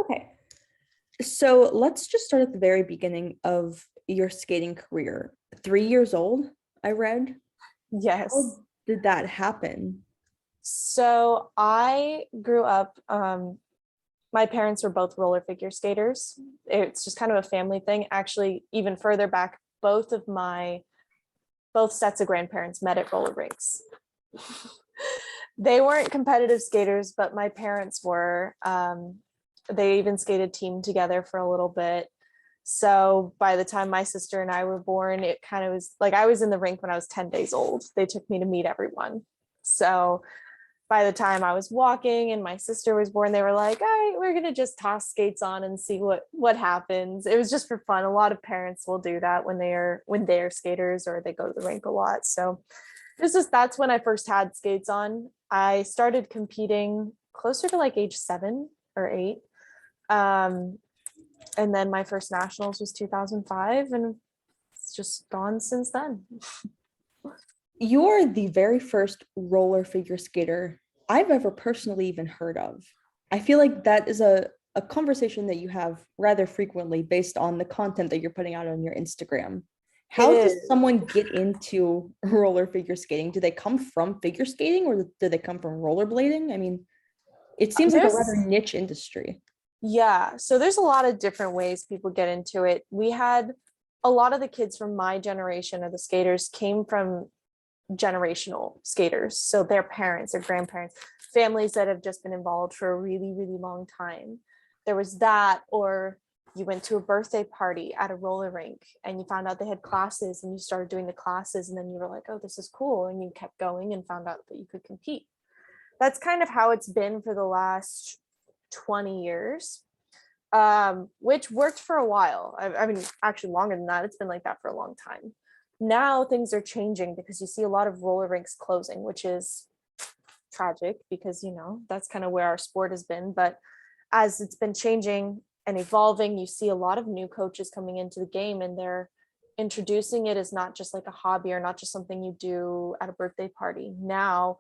Okay. So let's just start at the very beginning of your skating career. 3 years old, I read. How Yes. did that happen? So I grew up, my parents were both roller figure skaters. It's just kind of a family thing. Actually, even further back, both sets of grandparents met at roller rinks. They weren't competitive skaters, but my parents were. They even skated team together for a little bit. So by the time my sister and I were born, it kind of was like I was in the rink when I was 10 days old. They took me to meet everyone. So by the time I was walking and my sister was born, they were like, all right, we're gonna just toss skates on and see what happens. It was just for fun. A lot of parents will do that when they're skaters or they go to the rink a lot. So that's when I first had skates on. I started competing closer to like age 7 or 8. Um, and then my first nationals was 2005, and it's just gone since then. You're the very first roller figure skater I've ever personally even heard of. I feel like that is a conversation that you have rather frequently based on the content that you're putting out on your Instagram. It How does is. someone get into roller figure skating? Do they come from figure skating or do they come from rollerblading? I mean, it seems like a rather There's niche industry. Yeah, so there's a lot of different ways people get into it. We had a lot of the kids from my generation of the skaters came from generational skaters. So their parents, their grandparents, families that have just been involved for a really, really long time. There was that, or you went to a birthday party at a roller rink and you found out they had classes and you started doing the classes and then you were like, oh, this is cool. And you kept going and found out that you could compete. That's kind of how it's been for the last 20 years, which worked for a while. I mean, actually longer than that. It's been like that for a long time. Now things are changing because you see a lot of roller rinks closing, which is tragic because, that's kind of where our sport has been. But as it's been changing and evolving, you see a lot of new coaches coming into the game and they're introducing it as not just like a hobby or not just something you do at a birthday party. Now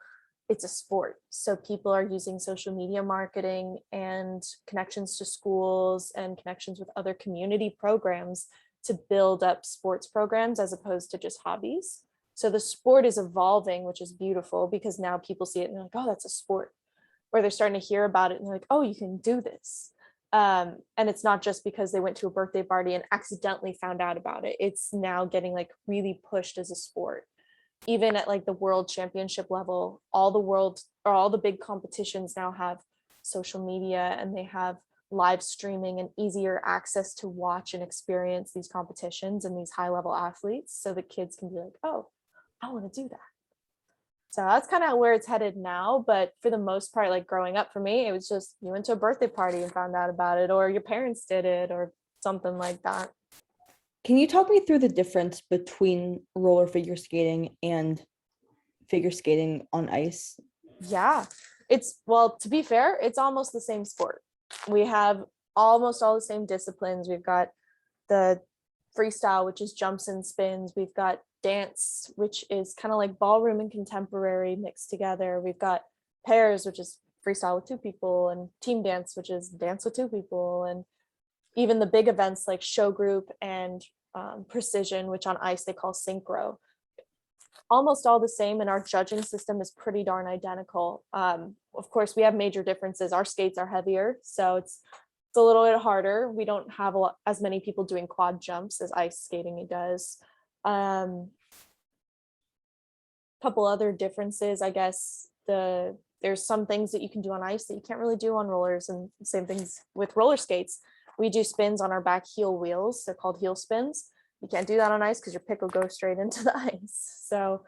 it's a sport. So people are using social media marketing and connections to schools and connections with other community programs to build up sports programs as opposed to just hobbies. So the sport is evolving, which is beautiful because now people see it and they're like, oh, that's a sport. Or they're starting to hear about it and they're like, oh, you can do this. And it's not just because they went to a birthday party and accidentally found out about it. It's now getting like really pushed as a sport. Even at like the world championship level, all the big competitions now have social media and they have live streaming and easier access to watch and experience these competitions and these high level athletes so the kids can be like, oh, I want to do that. So that's kind of where it's headed now. But for the most part, like growing up for me, it was just you went to a birthday party and found out about it, or your parents did it, or something like that. Can you talk me through the difference between roller figure skating and figure skating on ice? Yeah, well, to be fair, it's almost the same sport. We have almost all the same disciplines. We've got the freestyle, which is jumps and spins. We've got dance, which is kind of like ballroom and contemporary mixed together. We've got pairs, which is freestyle with two people, and team dance, which is dance with two people. And even the big events like show group and precision, which on ice they call synchro, almost all the same, and our judging system is pretty darn identical. Of course, we have major differences. Our skates are heavier, so it's a little bit harder. We don't have as many people doing quad jumps as ice skating it does. Couple other differences, I guess. There's some things that you can do on ice that you can't really do on rollers, and same things with roller skates. We do spins on our back heel wheels. They're called heel spins. You can't do that on ice because your pick will go straight into the ice. So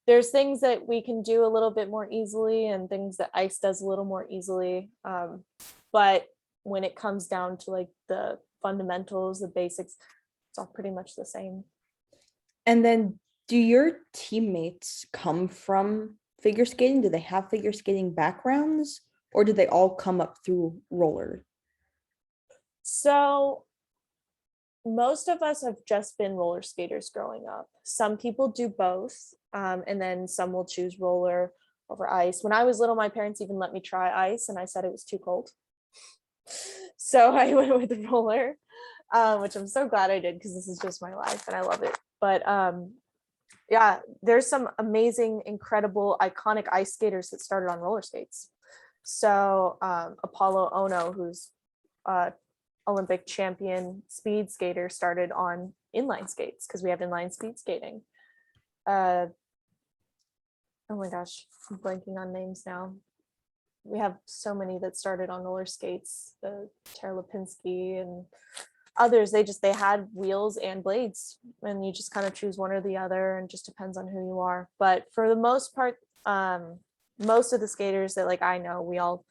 there's things that we can do a little bit more easily and things that ice does a little more easily. But when it comes down to like the fundamentals, the basics, it's all pretty much the same. And then do your teammates come from figure skating? Do they have figure skating backgrounds or do they all come up through roller? So most of us have just been roller skaters growing up. Some people do both, and then some will choose roller. over ice. When I was little, my parents even let me try ice, and I said it was too cold. So I went with the roller, which I'm so glad I did, because this is just my life and I love it. But yeah, there's some amazing, incredible, iconic ice skaters that started on roller skates. So Apollo Ono, who's Olympic champion speed skater, started on inline skates, because we have inline speed skating. Oh my gosh, I'm blanking on names now. We have so many that started on roller skates, the Tara Lipinski and others. They had wheels and blades, and you just kind of choose one or the other, and just depends on who you are. But for the most part, most of the skaters that like I know, we all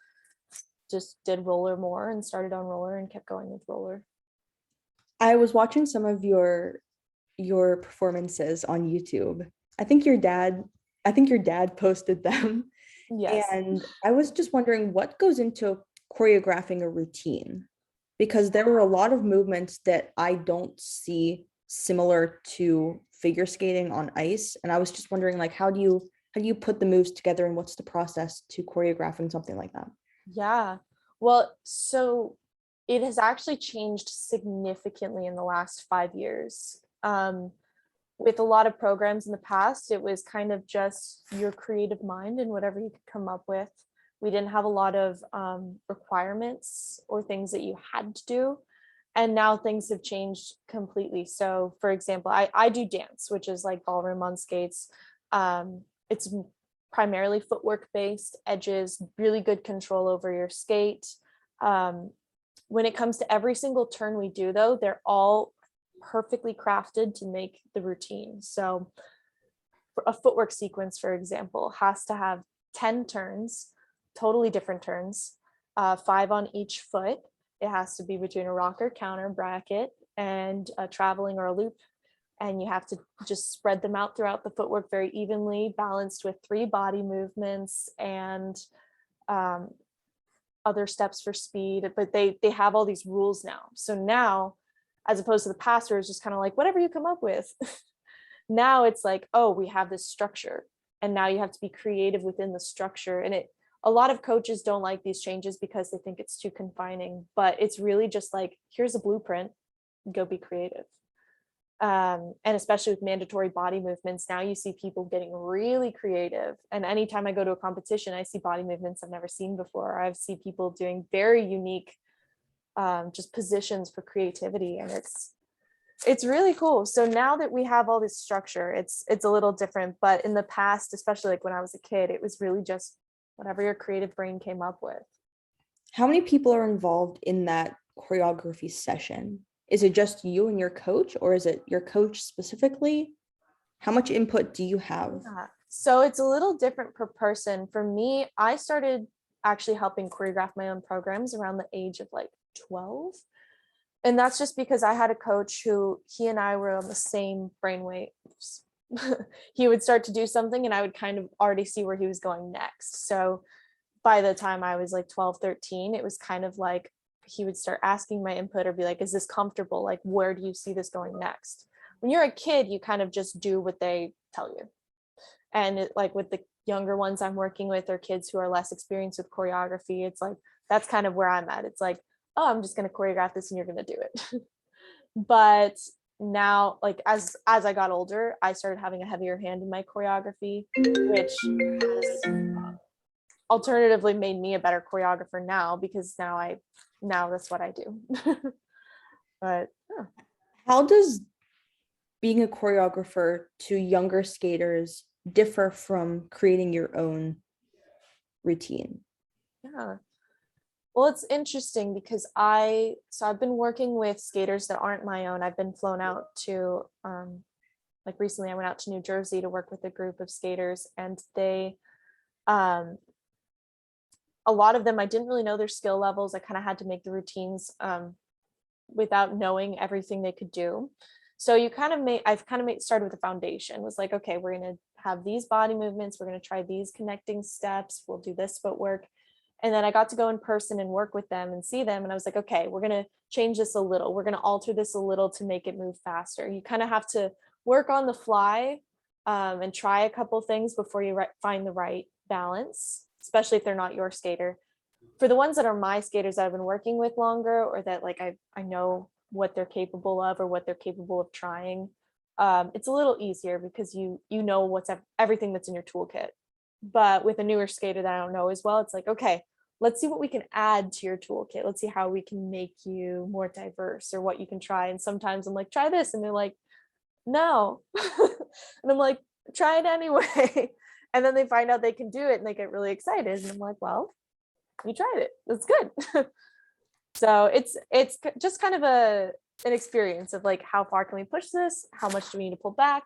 just did roller more and started on roller and kept going with roller. I was watching some of your performances on YouTube. I think your dad posted them. Yes. And I was just wondering what goes into choreographing a routine, because there are a lot of movements that I don't see similar to figure skating on ice. And I was just wondering, like, how do you put the moves together, and what's the process to choreographing something like that? Yeah. Well, so it has actually changed significantly in the last 5 years. With a lot of programs in the past, it was kind of just your creative mind and whatever you could come up with. We didn't have a lot of requirements or things that you had to do. And now things have changed completely. So for example, I do dance, which is like ballroom on skates. It's primarily footwork based, edges, really good control over your skate. When it comes to every single turn we do, though, they're all perfectly crafted to make the routine. So a footwork sequence, for example, has to have 10 turns, totally different turns, 5 on each foot. It has to be between a rocker, counter, bracket, and a traveling or a loop. And you have to just spread them out throughout the footwork very evenly, balanced with 3 body movements and other steps for speed. But they have all these rules now. So now, as opposed to the past where it's just kind of like whatever you come up with, now it's like, oh, we have this structure, and now you have to be creative within the structure. And a lot of coaches don't like these changes because they think it's too confining, but it's really just like, here's a blueprint, go be creative. And especially with mandatory body movements, now you see people getting really creative. And anytime I go to a competition, I see body movements I've never seen before. I see people doing very unique just positions for creativity, and it's really cool. So now that we have all this structure, it's a little different. But in the past, especially like when I was a kid, it was really just whatever your creative brain came up with. How many people are involved in that choreography session? Is it just you and your coach, or is it your coach specifically? How much input do you have? Yeah. So it's a little different per person. For me, I started actually helping choreograph my own programs around the age of like 12. And that's just because I had a coach who he and I were on the same brainwaves. He would start to do something and I would kind of already see where he was going next. So by the time I was like 12, 13, it was kind of like he would start asking my input or be like, is this comfortable? Like, where do you see this going next? When you're a kid, you kind of just do what they tell you. And like with the younger ones I'm working with, or kids who are less experienced with choreography, it's like, that's kind of where I'm at. It's like, oh, I'm just going to choreograph this and you're going to do it. But now, like as I got older, I started having a heavier hand in my choreography, which has alternatively made me a better choreographer now, because now that's what I do. But yeah. How does being a choreographer to younger skaters differ from creating your own routine? Yeah. Well, it's interesting because I've been working with skaters that aren't my own. I've been flown out to like recently I went out to New Jersey to work with a group of skaters, and they a lot of them, I didn't really know their skill levels. I kind of had to make the routines without knowing everything they could do. So I've kind of started with the foundation. It was like, okay, we're going to have these body movements. We're going to try these connecting steps. We'll do this footwork. And then I got to go in person and work with them and see them. And I was like, okay, we're going to change this a little. We're going to alter this a little to make it move faster. You kind of have to work on the fly and try a couple things before you find the right balance, especially if they're not your skater. For the ones that are my skaters that I've been working with longer, or that like I know what they're capable of or what they're capable of trying, it's a little easier because you know what's everything that's in your toolkit. But with a newer skater that I don't know as well, it's like, okay, let's see what we can add to your toolkit. Let's see how we can make you more diverse or what you can try. And sometimes I'm like, try this. And they're like, no. And I'm like, try it anyway. And then they find out they can do it and they get really excited. And I'm like, well, we tried it. That's good. So it's just kind of an experience of like, how far can we push this? How much do we need to pull back?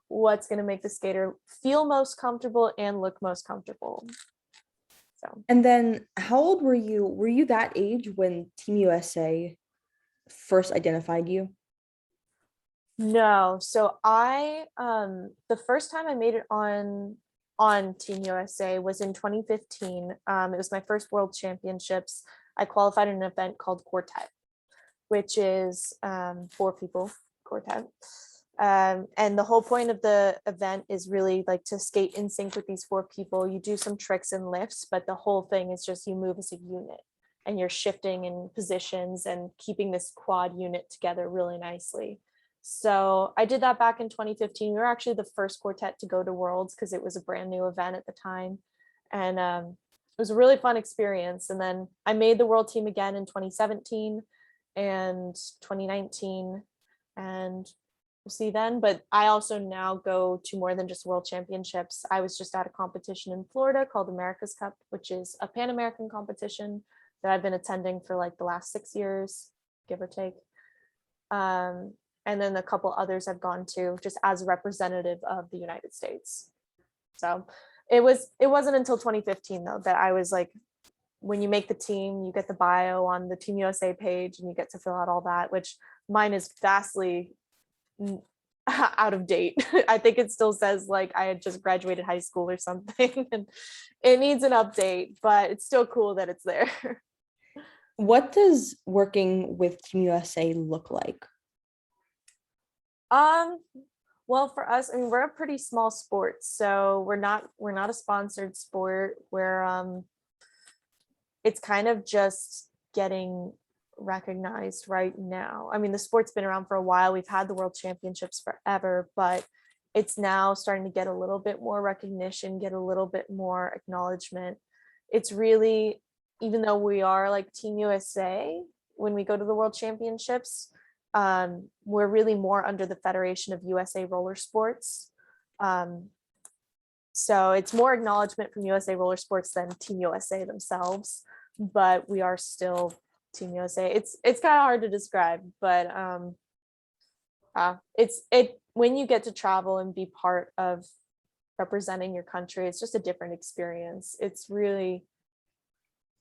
What's going to make the skater feel most comfortable and look most comfortable? So. And then how old were you? Were you that age when Team USA first identified you? No, so I the first time I made it on Team USA was in 2015. It was my first World Championships. I qualified in an event called Quartet, which is 4 people quartet. And the whole point of the event is really like to skate in sync with these 4 people. You do some tricks and lifts, but the whole thing is just you move as a unit and you're shifting in positions and keeping this quad unit together really nicely. So I did that back in 2015. We were actually the first quartet to go to Worlds because it was a brand new event at the time. And it was a really fun experience. And then I made the world team again in 2017 and 2019. And we'll see then. But I also now go to more than just world championships. I was just at a competition in Florida called America's Cup, which is a Pan-American competition that I've been attending for like the last 6 years, give or take. And then a couple others I've gone to just as a representative of the United States. So it wasn't until 2015 though that I was like, when you make the team, you get the bio on the Team USA page and you get to fill out all that, which mine is vastly out of date. I think it still says like I had just graduated high school or something, and it needs an update, but it's still cool that it's there. What does working with Team USA look like? Well, for us, I mean, we're a pretty small sport, so we're not a sponsored sport where it's kind of just getting recognized right now. I mean, the sport's been around for a while. We've had the World Championships forever, but it's now starting to get a little bit more recognition, get a little bit more acknowledgement. It's really, even though we are like Team USA, when we go to the World Championships, we're really more under the Federation of USA Roller Sports. So it's more acknowledgement from USA Roller Sports than Team USA themselves, but we are still Team USA. It's kind of hard to describe, but it's when you get to travel and be part of representing your country, it's just a different experience. It's really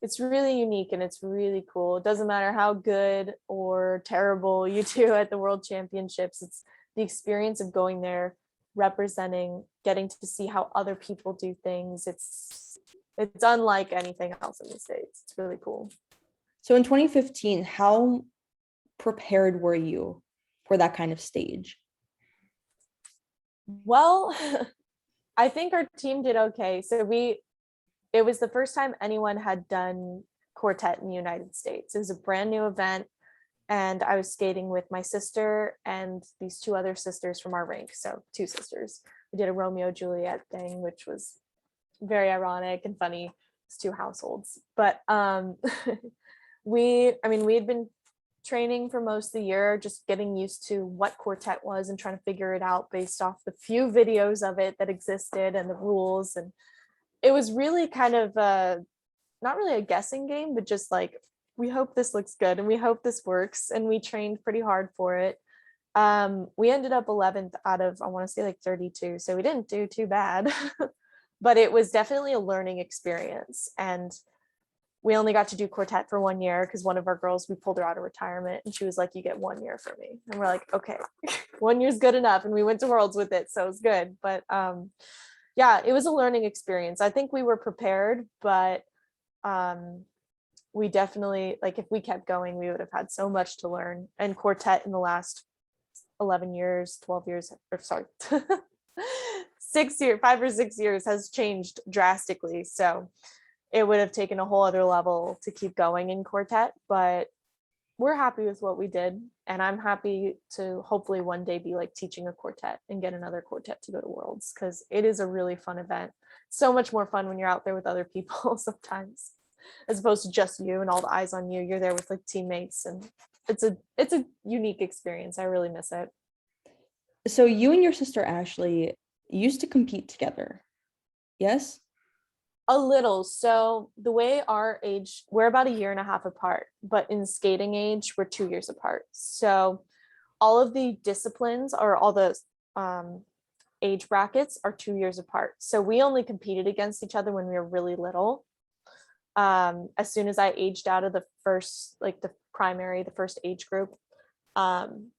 unique and it's really cool. It doesn't matter how good or terrible you do at the World Championships. It's the experience of going there, representing, getting to see how other people do things. It's unlike anything else in the States. It's really cool. So in 2015, how prepared were you for that kind of stage? Well, I think our team did okay. So it was the first time anyone had done quartet in the United States. It was a brand new event, and I was skating with my sister and these 2 other sisters from our rink. So 2 sisters. We did a Romeo Juliet thing, which was very ironic and funny. It's 2 households, but we had been training for most of the year, just getting used to what quartet was and trying to figure it out based off the few videos of it that existed and the rules. And it was really kind of not really a guessing game, but just like, we hope this looks good and we hope this works. And we trained pretty hard for it. We ended up 11th out of, I want to say like 32. So we didn't do too bad, but it was definitely a learning experience. And we only got to do quartet for 1 year because one of our girls, we pulled her out of retirement and she was like, you get 1 year for me. And we're like, okay, 1 year's good enough. And we went to Worlds with it. So it was good. But yeah, it was a learning experience. I think we were prepared, but we definitely, like, if we kept going, we would have had so much to learn. And quartet in the last 11 years, 12 years, or sorry, 6 years, 5 or 6 years has changed drastically. So it would have taken a whole other level to keep going in quartet, but we're happy with what we did. And I'm happy to hopefully one day be like teaching a quartet and get another quartet to go to Worlds, because it is a really fun event. So much more fun when you're out there with other people sometimes, as opposed to just you and all the eyes on you. You're there with like teammates, and it's a unique experience. I really miss it. So you and your sister Ashley used to compete together. Yes? A little. So the way our age, we're about a year and a half apart, but in skating age, we're 2 years apart. So all of the disciplines, or all the age brackets, are 2 years apart. So we only competed against each other when we were really little. As soon as I aged out of the first, like the primary, the first age group,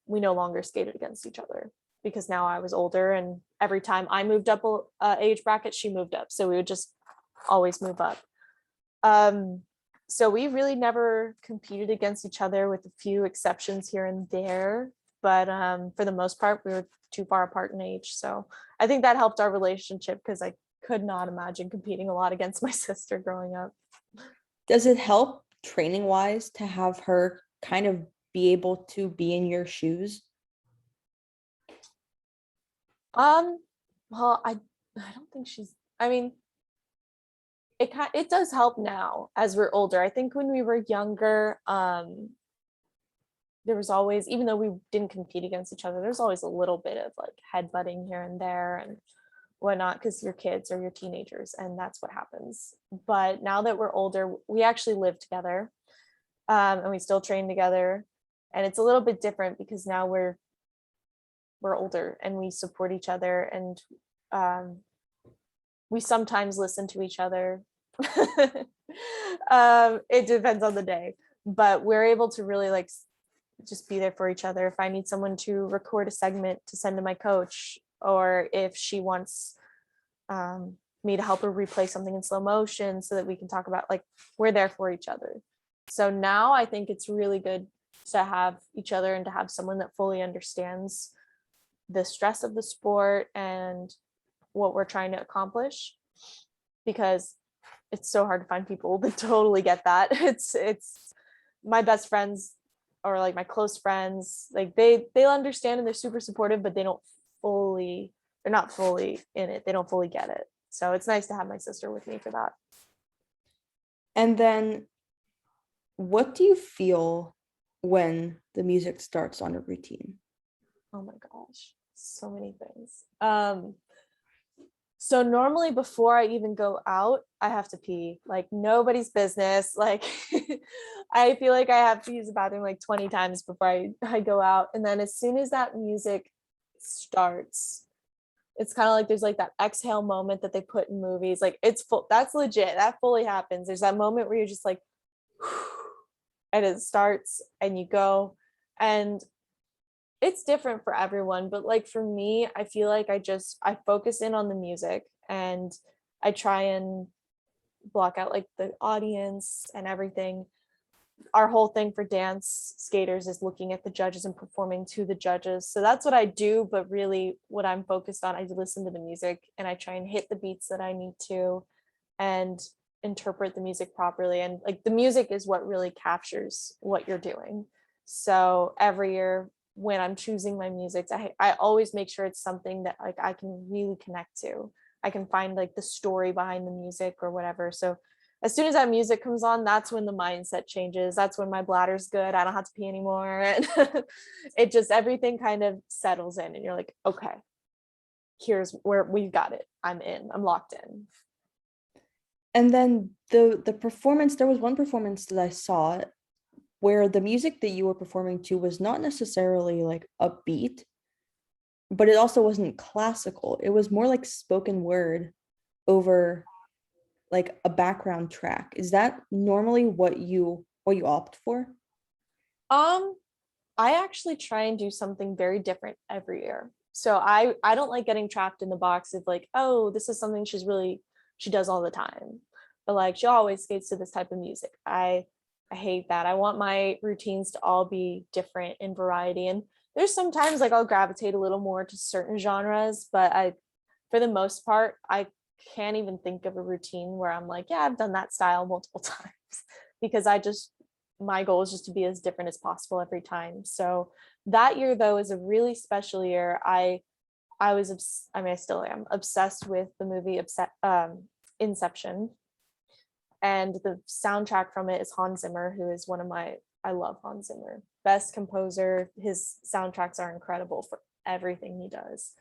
we no longer skated against each other, because now I was older, and every time I moved up a age bracket, she moved up. So we would just always move up. So we really never competed against each other, with a few exceptions here and there. But for the most part, we were too far apart in age. So I think that helped our relationship, because I could not imagine competing a lot against my sister growing up. Does it help training wise to have her kind of be able to be in your shoes? Well, I don't think she's, I mean, it does help now as we're older. I think when we were younger, there was always, even though we didn't compete against each other, there's always a little bit of like headbutting here and there and whatnot, because you're kids or you're teenagers, and that's what happens. But now that we're older, we actually live together, and we still train together, and it's a little bit different because now we're older and we support each other, and we sometimes listen to each other. It depends on the day, but we're able to really like just be there for each other. If I need someone to record a segment to send to my coach, or if she wants me to help her replay something in slow motion so that we can talk about, like, we're there for each other. So now I think it's really good to have each other and to have someone that fully understands the stress of the sport and what we're trying to accomplish, because it's so hard to find people that totally get that. It's my best friends, or like my close friends, like they'll understand and they're super supportive, but they're not fully in it. They don't fully get it. So it's nice to have my sister with me for that. And then what do you feel when the music starts on a routine? Oh my gosh, so many things. So normally before I even go out, I have to pee, like nobody's business. Like I feel like I have to use the bathroom like 20 times before I go out. And then as soon as that music starts, it's kind of like there's like that exhale moment that they put in movies. Like it's full, that's legit. That fully happens. There's that moment where you're just like, and it starts and you go. And it's different for everyone, but like for me, I feel like I focus in on the music, and I try and block out like the audience and everything. Our whole thing for dance skaters is looking at the judges and performing to the judges. So that's what I do, but really what I'm focused on, I listen to the music and I try and hit the beats that I need to and interpret the music properly. And like the music is what really captures what you're doing. So every year when I'm choosing my music, I always make sure it's something that like I can really connect to. I can find like the story behind the music or whatever. So as soon as that music comes on, that's when the mindset changes. That's when my bladder's good. I don't have to pee anymore. And it just, everything kind of settles in and you're like, okay, here's where we've got it. I'm in, I'm locked in. And then the performance, there was one performance that I saw where the music that you were performing to was not necessarily like upbeat, but it also wasn't classical. It was more like spoken word over like a background track. Is that normally what you opt for? I actually try and do something very different every year. So I don't like getting trapped in the box of like, oh, this is something she does all the time. But like she always skates to this type of music. I hate that. I want my routines to all be different in variety. And there's sometimes like I'll gravitate a little more to certain genres, but for the most part, I can't even think of a routine where I'm like, yeah, I've done that style multiple times, because my goal is just to be as different as possible every time. So that year though is a really special year. I still am obsessed with the movie Inception, and the soundtrack from it is Hans Zimmer, who is I love Hans Zimmer, best composer. His soundtracks are incredible for everything he does.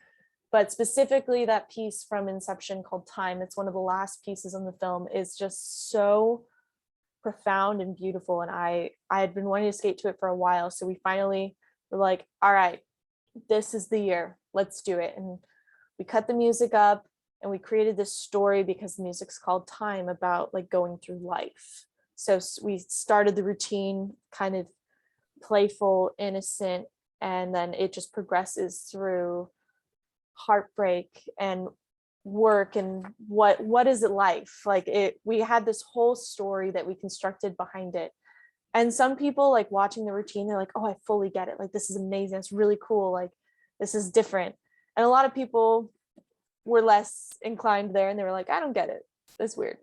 But specifically that piece from Inception called Time, it's one of the last pieces in the film, is just so profound and beautiful. And I had been wanting to skate to it for a while. So we finally were like, all right, this is the year, let's do it. And we cut the music up and we created this story, because the music's called Time, about like going through life. So we started the routine kind of playful, innocent, and then it just progresses through heartbreak and work and what is it like it. We had this whole story that we constructed behind it, and some people like watching the routine, they're like, oh, I fully get it, like this is amazing, it's really cool, like this is different. And a lot of people were less inclined there, and they were like, I don't get it, that's weird.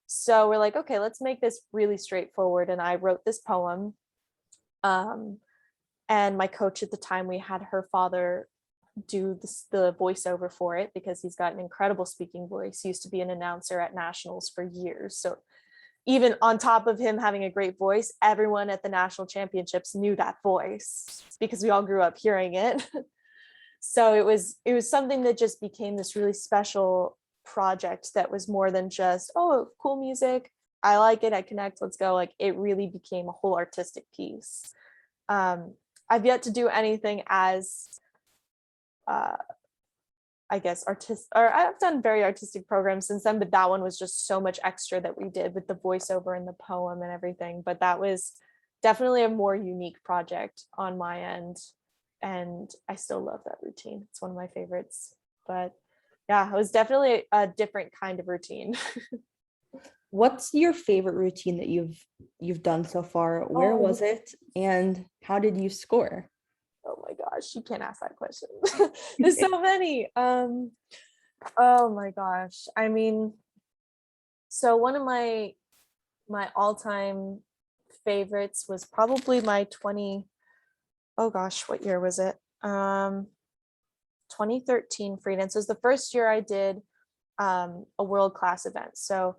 So we're like, okay, let's make this really straightforward. And I wrote this poem, and my coach at the time, we had her father do the voiceover for it, because he's got an incredible speaking voice. He used to be an announcer at nationals for years. So even on top of him having a great voice, everyone at the national championships knew that voice, because we all grew up hearing it. So it was something that just became this really special project that was more than just, oh, cool music, I like it, I connect, let's go. Like it really became a whole artistic piece. I've yet to do anything as I guess I've done very artistic programs since then, but that one was just so much extra that we did with the voiceover and the poem and everything. But that was definitely a more unique project on my end, and I still love that routine. It's one of my favorites. But yeah, it was definitely a different kind of routine. What's your favorite routine that you've done so far? Where was it, and how did you score? Oh my gosh, you can't ask that question. There's so many. Oh my gosh. I mean, so one of my all-time favorites was probably my 20, oh gosh, what year was it? 2013 freedance was the first year I did a world-class event. So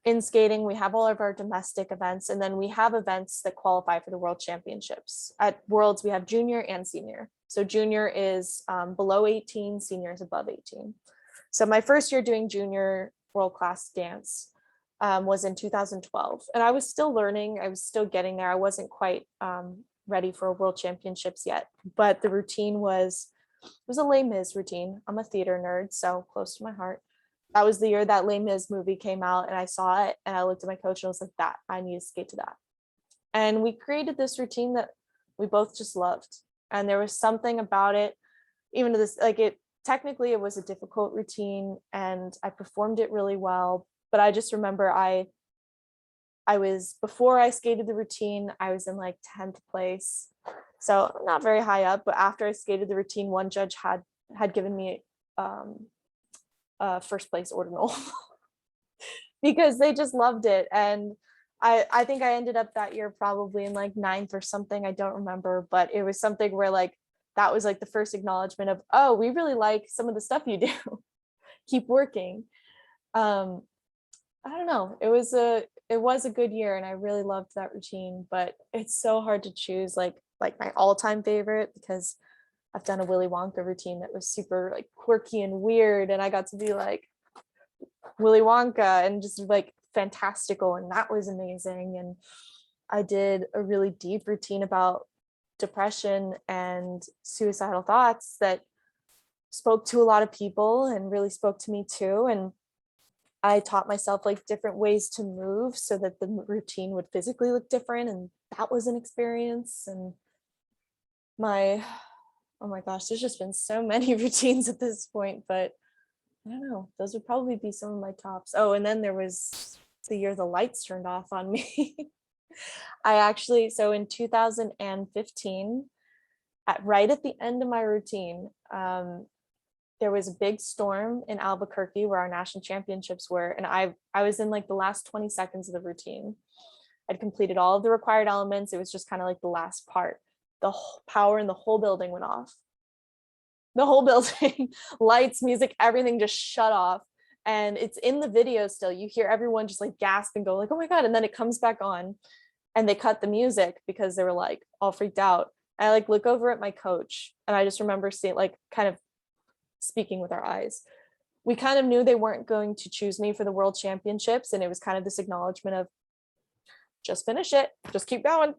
in skating, we have all of our domestic events, and then we have events that qualify for the world championships. At Worlds, we have junior and senior. So junior is below 18, senior is above 18. So my first year doing junior world-class dance was in 2012. And I was still learning, I was still getting there. I wasn't quite ready for world championships yet, but the routine was a Les Mis routine. I'm a theater nerd, so close to my heart. That was the year that Les Mis movie came out, and I saw it and I looked at my coach and I was like, that, I need to skate to that. And we created this routine that we both just loved. And there was something about it, even to this, like technically it was a difficult routine and I performed it really well. But I just remember I was, before I skated the routine, I was in like 10th place. So not very high up, but after I skated the routine, one judge had given me first place ordinal because they just loved it. And I think I ended up that year probably in like 9th or something. I don't remember, but it was something where like that was like the first acknowledgement of, oh, we really like some of the stuff you do. Keep working. I don't know. It was a good year and I really loved that routine, but it's so hard to choose like my all-time favorite, because I've done a Willy Wonka routine that was super like quirky and weird, and I got to be like Willy Wonka and just like fantastical, and that was amazing. And I did a really deep routine about depression and suicidal thoughts that spoke to a lot of people and really spoke to me too. And I taught myself like different ways to move so that the routine would physically look different, and that was an experience. And oh my gosh, there's just been so many routines at this point, but I don't know, those would probably be some of my tops. Oh, and then there was the year the lights turned off on me. So in 2015, right at the end of my routine, there was a big storm in Albuquerque where our national championships were, and I was in like the last 20 seconds of the routine. I'd completed all of the required elements. It was just kind of like the last part. The power in the whole building went off. The whole building, lights, music, everything just shut off. And it's in the video still. You hear everyone just like gasp and go like, oh my God. And then it comes back on and they cut the music because they were like all freaked out. I like look over at my coach and I just remember seeing like kind of speaking with our eyes. We kind of knew they weren't going to choose me for the world championships. And it was kind of this acknowledgement of just finish it, just keep going.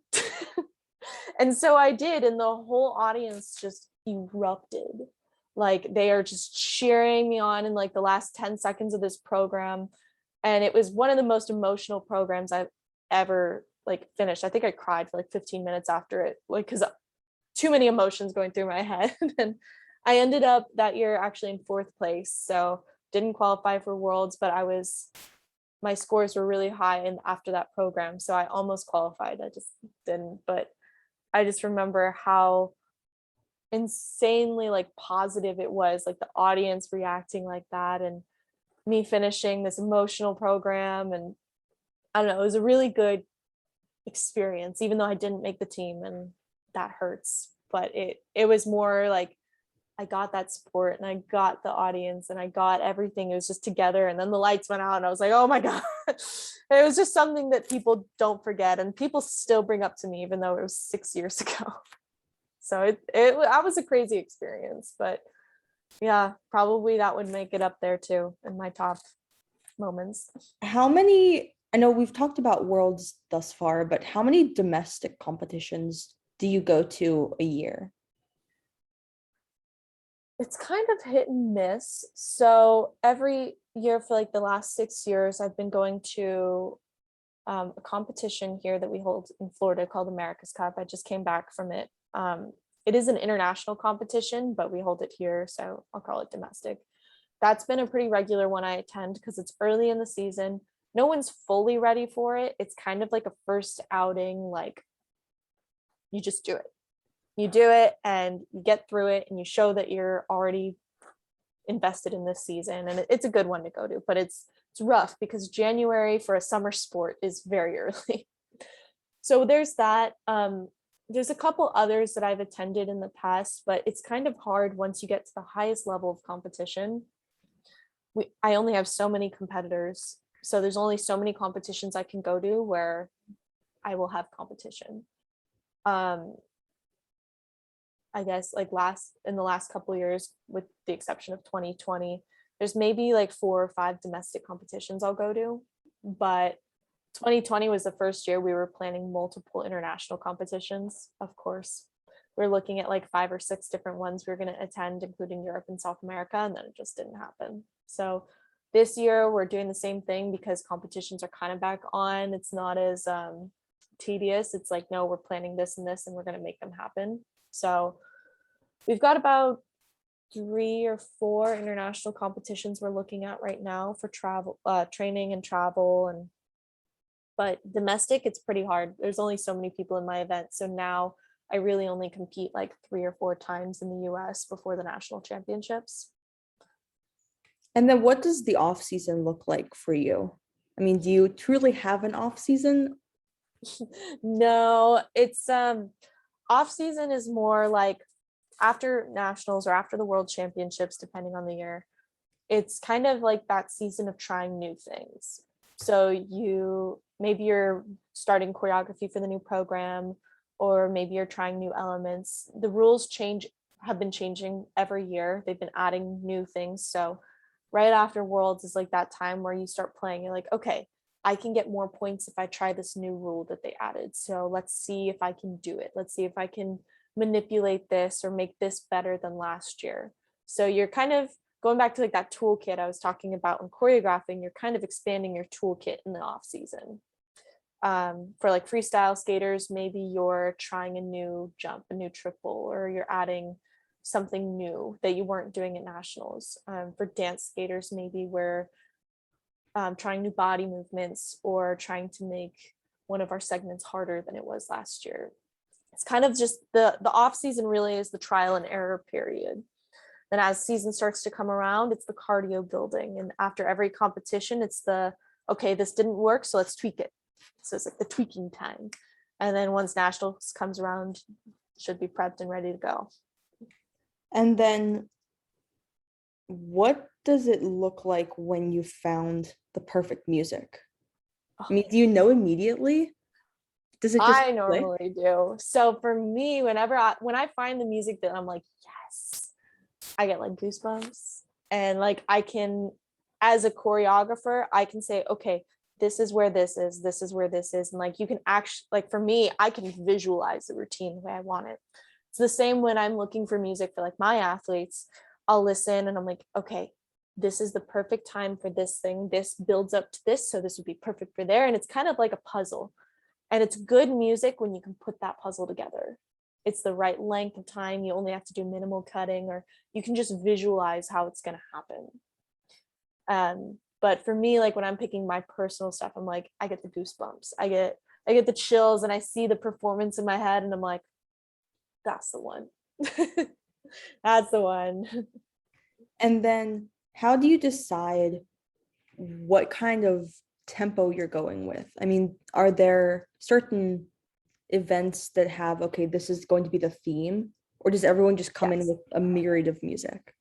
And so I did. And the whole audience just erupted. Like they are just cheering me on in like the last 10 seconds of this program. And it was one of the most emotional programs I've ever like finished. I think I cried for like 15 minutes after it, like because too many emotions going through my head. And I ended up that year actually in 4th place. So didn't qualify for Worlds, but my scores were really high and after that program. So I almost qualified. I just didn't. But I just remember how insanely like positive it was, like the audience reacting like that and me finishing this emotional program. And I don't know, it was a really good experience, even though I didn't make the team and that hurts. But it was more like I got that support and I got the audience and I got everything. It was just together. And then the lights went out and I was like, oh my God. It was just something that people don't forget. And people still bring up to me, even though it was 6 years ago. So I was a crazy experience, but yeah, probably that would make it up there too in my top moments. How many, I know we've talked about worlds thus far, but how many domestic competitions do you go to a year? It's kind of hit and miss. So every year for like the last 6 years, I've been going to a competition here that we hold in Florida called America's Cup. I just came back from it. It is an international competition, but we hold it here, so I'll call it domestic. That's been a pretty regular one I attend because it's early in the season. No one's fully ready for it. It's kind of like a first outing, like you just do it. You do it and you get through it and you show that you're already invested in this season. And it's a good one to go to, but it's rough because January for a summer sport is very early. So there's that. There's a couple others that I've attended in the past, but it's kind of hard once you get to the highest level of competition. I only have so many competitors, so there's only so many competitions I can go to where I will have competition. I guess like in the last couple of years, with the exception of 2020, there's maybe like 4 or 5 domestic competitions I'll go to, but 2020 was the first year we were planning multiple international competitions. Of course, we're looking at like 5 or 6 different ones we were going to attend, including Europe and South America, and then it just didn't happen. So this year we're doing the same thing because competitions are kind of back on. It's not as tedious. It's like, no, we're planning this and this and we're going to make them happen. So we've got about 3 or 4 international competitions we're looking at right now for travel, training and travel. And but domestic, it's pretty hard. There's only so many people in my event. So now I really only compete like 3 or 4 times in the US before the national championships. And then what does the off season look like for you? I mean, do you truly have an off season? No, it's off season is more like after nationals or after the world championships, depending on the year. It's kind of like that season of trying new things. So maybe you're starting choreography for the new program, or maybe you're trying new elements. The rules have been changing every year. They've been adding new things. So right after Worlds is like that time where you start playing. You're like, okay, I can get more points if I try this new rule that they added. So let's see if I can do it. Let's see if I can manipulate this or make this better than last year. So you're kind of going back to like that toolkit I was talking about in choreographing. You're kind of expanding your toolkit in the off season. For like freestyle skaters, maybe you're trying a new jump, a new triple, or you're adding something new that you weren't doing at nationals. For dance skaters, maybe we're trying new body movements or trying to make one of our segments harder than it was last year. It's kind of just the off season really is the trial and error period. Then as season starts to come around, it's the cardio building. And after every competition, it's the, okay, this didn't work, so let's tweak it. So it's like the tweaking time. And then once nationals comes around, should be prepped and ready to go. And then what does it look like when you found the perfect music? I mean, do you know immediately? Does it just I click? normally do. So for me, when I find the music that I'm like, yes, I get like goosebumps. And like I can, as a choreographer, I can say, okay, this is where this is where this is. And like you can actually, like for me, I can visualize the routine the way I want it. It's the same when I'm looking for music for like my athletes. I'll listen and I'm like, okay, this is the perfect time for this thing. This builds up to this. So this would be perfect for there. And it's kind of like a puzzle. And it's good music when you can put that puzzle together. It's the right length of time. You only have to do minimal cutting, or you can just visualize how it's going to happen. But for me, like when I'm picking my personal stuff, I'm like, I get the goosebumps. I get the chills, and I see the performance in my head, and I'm like, that's the one. That's the one. And then how do you decide what kind of tempo you're going with? I mean, are there certain events that have, okay, this is going to be the theme, or does everyone just come in Yes. with a myriad of music?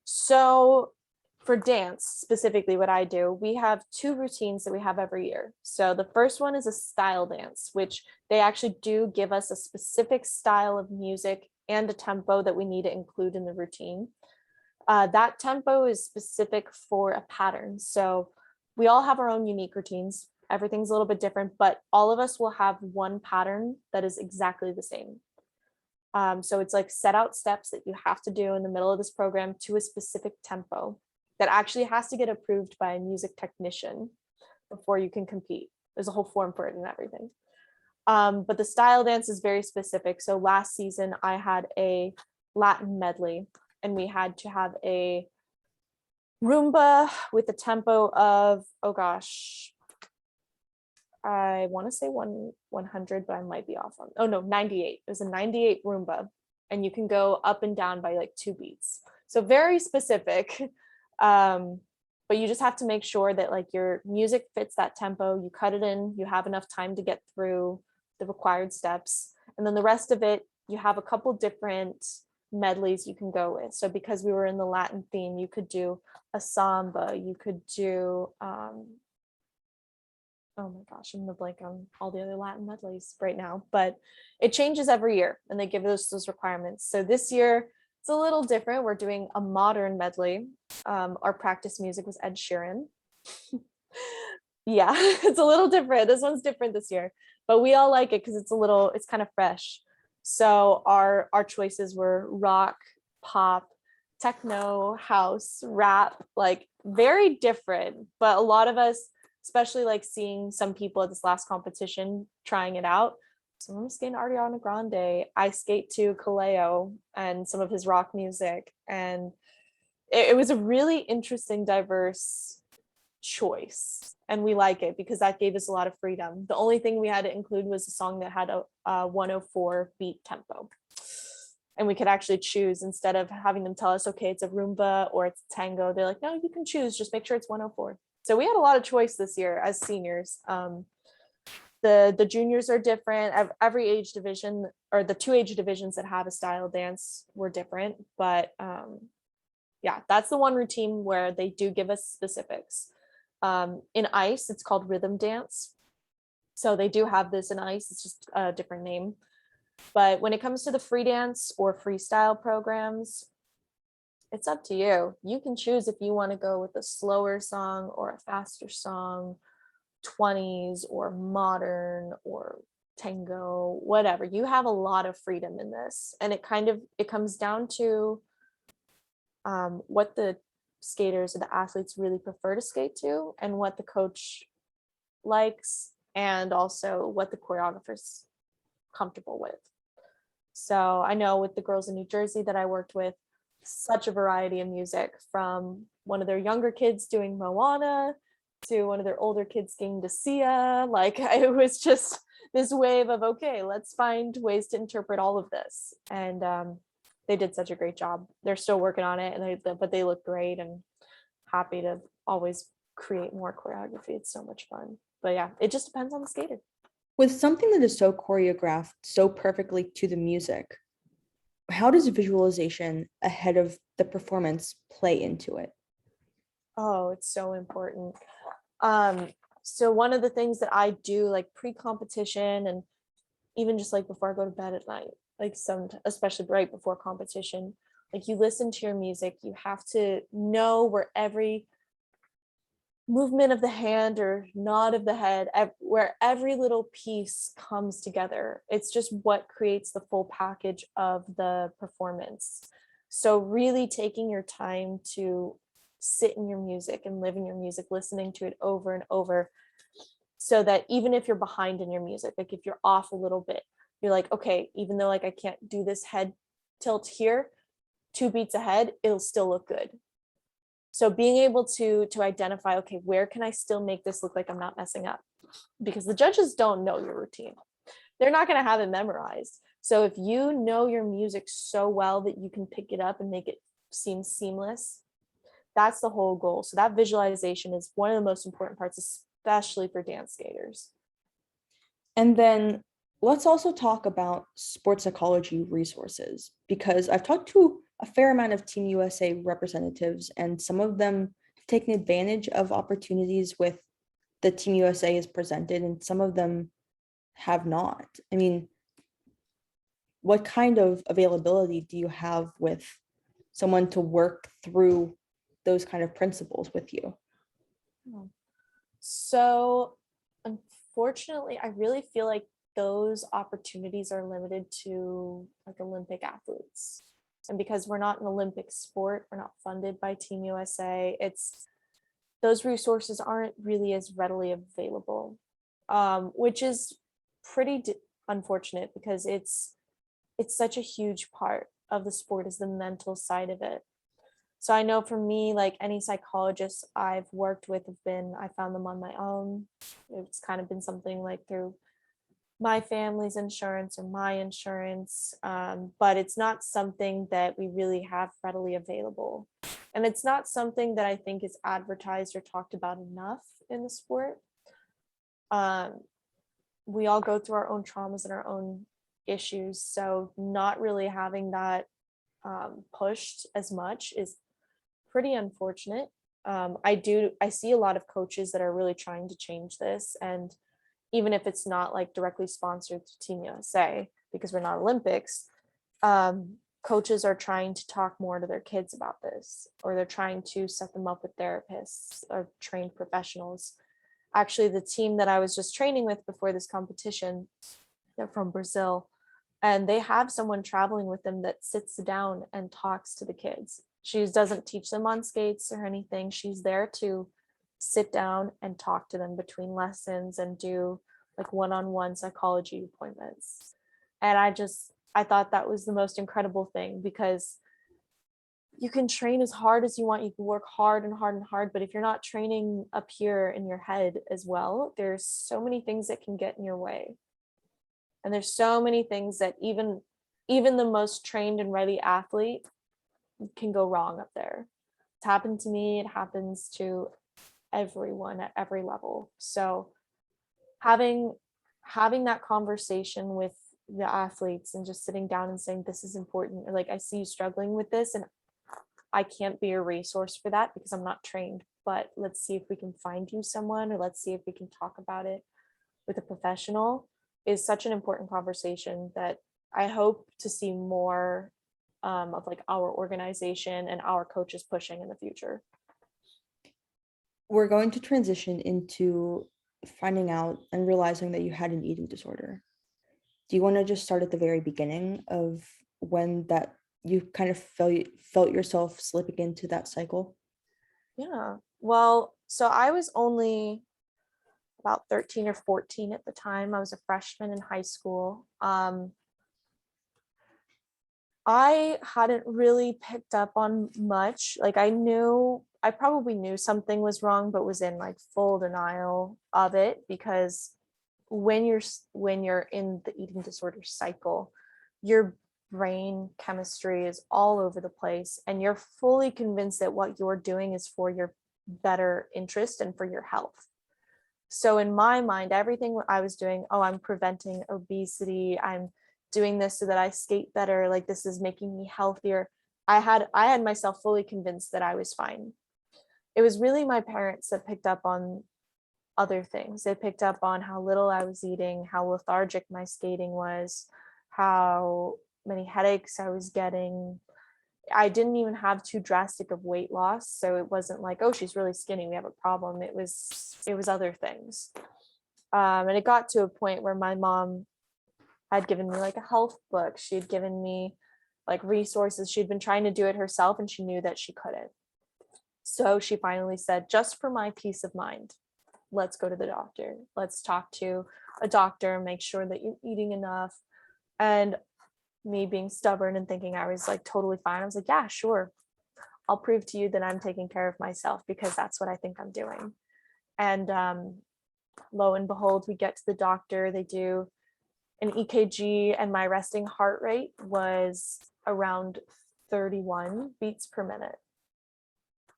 So for dance, specifically what I do, we have 2 routines that we have every year. So the first one is a style dance, which they actually do give us a specific style of music and a tempo that we need to include in the routine. That tempo is specific for a pattern. So we all have our own unique routines. Everything's a little bit different, but all of us will have one pattern that is exactly the same. So it's like set out steps that you have to do in the middle of this program to a specific tempo that actually has to get approved by a music technician before you can compete. There's a whole form for it and everything. But the style dance is very specific. So last season I had a Latin medley, and we had to have a rumba with a tempo of, oh gosh, I want to say 100, but I might be off on, oh no, 98. It was a 98 rumba, and you can go up and down by like 2 beats. So very specific. But you just have to make sure that like your music fits that tempo, you cut it in, you have enough time to get through the required steps. And then the rest of it, you have a couple different medleys you can go with. So because we were in the Latin theme, you could do a samba, you could do, oh my gosh, I'm gonna blank on all the other Latin medleys right now, but it changes every year and they give us those requirements. So this year it's a little different. We're doing a modern medley. Our practice music was Ed Sheeran. Yeah, it's a little different. This one's different this year, but we all like it because it's kind of fresh. So our choices were rock, pop, techno, house, rap, like very different. But a lot of us, especially like seeing some people at this last competition trying it out. So I'm skating Ariana Grande. I skate to Kaleo and some of his rock music. And it was a really interesting, diverse choice. And we like it because that gave us a lot of freedom. The only thing we had to include was a song that had a 104 beat tempo. And we could actually choose instead of having them tell us, okay, it's a rumba or it's a tango. They're like, no, you can choose. Just make sure it's 104. So we had a lot of choice this year as seniors. The juniors are different. Every age division, or the 2 age divisions that have a style dance, were different. But yeah, that's the one routine where they do give us specifics. In ice, it's called rhythm dance. So they do have this in ice. It's just a different name. But when it comes to the free dance or freestyle programs, it's up to you. You can choose if you want to go with a slower song or a faster song, 20s or modern or tango, whatever. You have a lot of freedom in this. And it comes down to what the skaters or the athletes really prefer to skate to, and what the coach likes, and also what the choreographer's comfortable with. So I know with the girls in New Jersey that I worked with, such a variety of music, from one of their younger kids doing Moana to one of their older kids skating to Sia. Like it was just this wave of, okay, let's find ways to interpret all of this. And they did such a great job. They're still working on it, and but they look great, and happy to always create more choreography. It's so much fun. But yeah, it just depends on the skater. With something that is so choreographed so perfectly to the music, how does visualization ahead of the performance play into it? Oh, it's so important. Um, so one of the things that I do like pre-competition and even just like before I go to bed at night, like especially right before competition, like you listen to your music, you have to know where every movement of the hand or nod of the head, where every little piece comes together. It's just what creates the full package of the performance. So really taking your time to sit in your music and live in your music, listening to it over and over, so that even if you're behind in your music, like if you're off a little bit, you're like, okay, even though like I can't do this head tilt here, 2 beats ahead, it'll still look good. So being able to identify, okay, where can I still make this look like I'm not messing up? Because the judges don't know your routine. They're not going to have it memorized. So if you know your music so well that you can pick it up and make it seem seamless, that's the whole goal. So that visualization is one of the most important parts, especially for dance skaters. And then let's also talk about sports psychology resources, because I've talked to a fair amount of Team USA representatives, and some of them have taken advantage of opportunities with the Team USA is presented, and some of them have not. I mean, what kind of availability do you have with someone to work through those kind of principles with you? So unfortunately, I really feel like those opportunities are limited to like Olympic athletes. And because we're not an Olympic sport, we're not funded by Team USA, it's those resources aren't really as readily available, which is pretty unfortunate because it's such a huge part of the sport is the mental side of it. So I know for me, like any psychologists I've worked with have been, I found them on my own. It's kind of been something like through my family's insurance or my insurance, but it's not something that we really have readily available. And it's not something that I think is advertised or talked about enough in the sport. Um, we all go through our own traumas and our own issues. So not really having that pushed as much is pretty unfortunate. I see a lot of coaches that are really trying to change this, and even if it's not like directly sponsored to Team USA because we're not Olympics, coaches are trying to talk more to their kids about this, or they're trying to set them up with therapists or trained professionals. Actually, the team that I was just training with before this competition, they're from Brazil, and they have someone traveling with them that sits down and talks to the kids. She doesn't teach them on skates or anything. She's there to sit down and talk to them between lessons and do like one-on-one psychology appointments. And I thought that was the most incredible thing, because you can train as hard as you want, you can work hard and hard and hard, but if you're not training up here in your head as well, there's so many things that can get in your way. And there's so many things that even the most trained and ready athlete can go wrong up there. It's happened to me, it happens to everyone at every level. So having that conversation with the athletes and just sitting down and saying, this is important, or like, I see you struggling with this and I can't be a resource for that because I'm not trained, but let's see if we can find you someone, or let's see if we can talk about it with a professional, is such an important conversation that I hope to see more of like our organization and our coaches pushing in the future. We're going to transition into finding out and realizing that you had an eating disorder. Do you want to just start at the very beginning of when that you kind of felt yourself slipping into that cycle? Yeah. Well, so I was only about 13 or 14 at the time. I was a freshman in high school. I hadn't really picked up on much. Like I probably knew something was wrong, but was in like full denial of it, because when you're in the eating disorder cycle, your brain chemistry is all over the place, and you're fully convinced that what you're doing is for your better interest and for your health. So in my mind, everything I was doing, oh, I'm preventing obesity, I'm doing this so that I skate better, like this is making me healthier. I had myself fully convinced that I was fine. It was really my parents that picked up on other things. They picked up on how little I was eating, how lethargic my skating was, how many headaches I was getting. I didn't even have too drastic of weight loss, so it wasn't like, oh, she's really skinny, we have a problem. It was other things. And it got to a point where my mom had given me like a health book. She had given me like resources. She'd been trying to do it herself and she knew that she couldn't. So she finally said, just for my peace of mind, let's go to the doctor. Let's talk to a doctor, make sure that you're eating enough. And me being stubborn and thinking I was like totally fine, I was like, yeah, sure. I'll prove to you that I'm taking care of myself because that's what I think I'm doing. And lo and behold, we get to the doctor. They do an EKG, and my resting heart rate was around 31 beats per minute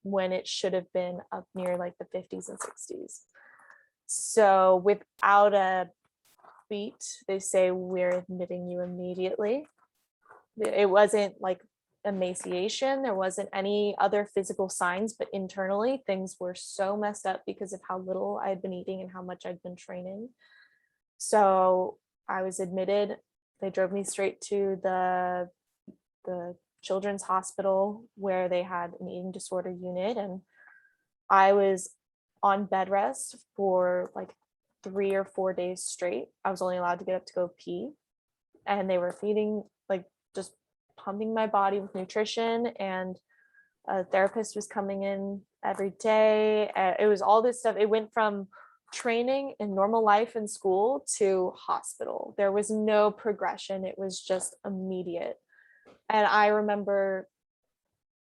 when it should have been up near like the 50s and 60s. So without a beat, they say, we're admitting you immediately. It wasn't like emaciation, there wasn't any other physical signs, but internally things were so messed up because of how little I had been eating and how much I'd been training. So I was admitted. They drove me straight to the children's hospital where they had an eating disorder unit, and I was on bed rest for like 3 or 4 days straight. I was only allowed to get up to go pee, and they were feeding, like just pumping my body with nutrition, and a therapist was coming in every day. It was all this stuff. It went from training in normal life in school to hospital. There was no progression. It was just immediate. And I remember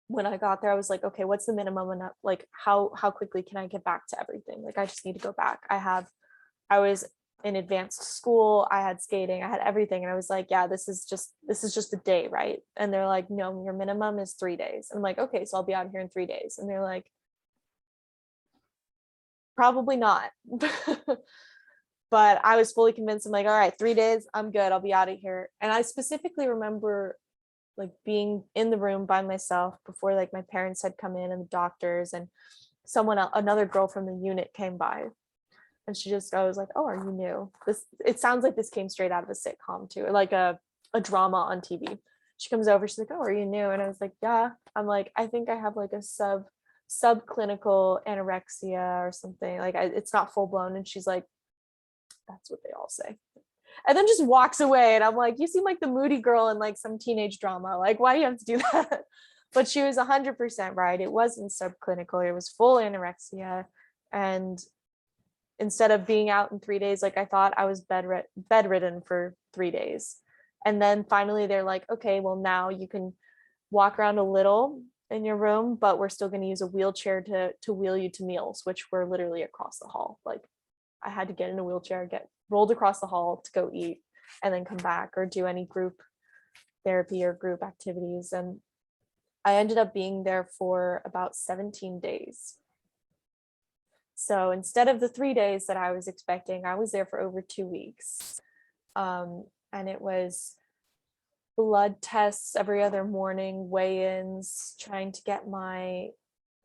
when I got there, I was like, okay, what's the minimum enough? Like how quickly can I get back to everything? Like I just need to go back. I was in advanced school, I had skating, I had everything. And I was like, yeah, this is just a day, right? And they're like, no, your minimum is 3 days. I'm like, okay, so I'll be out here in 3 days. And they're like, probably not. But I was fully convinced. I'm like, all right, 3 days, I'm good, I'll be out of here. And I specifically remember like being in the room by myself before like my parents had come in and the doctors, and someone else, another girl from the unit came by, and I was like, oh, are you new? It sounds like this came straight out of a sitcom too, like a drama on TV. She comes over, she's like, oh, are you new? And I was like, yeah. I'm like, I think I have like a subclinical anorexia or something. Like it's not full blown. And she's like, that's what they all say. And then just walks away. And I'm like, you seem like the moody girl in like some teenage drama. Like, why do you have to do that? But she was 100% right. It wasn't subclinical. It was full anorexia. And instead of being out in 3 days, like I thought, I was bedridden for 3 days. And then finally they're like, okay, well now you can walk around a little in your room, but we're still going to use a wheelchair to wheel you to meals, which were literally across the hall. Like I had to get in a wheelchair, get rolled across the hall to go eat, and then come back or do any group therapy or group activities. And I ended up being there for about 17 days. So instead of the 3 days that I was expecting, I was there for over 2 weeks. And it was blood tests every other morning, weigh-ins, trying to get my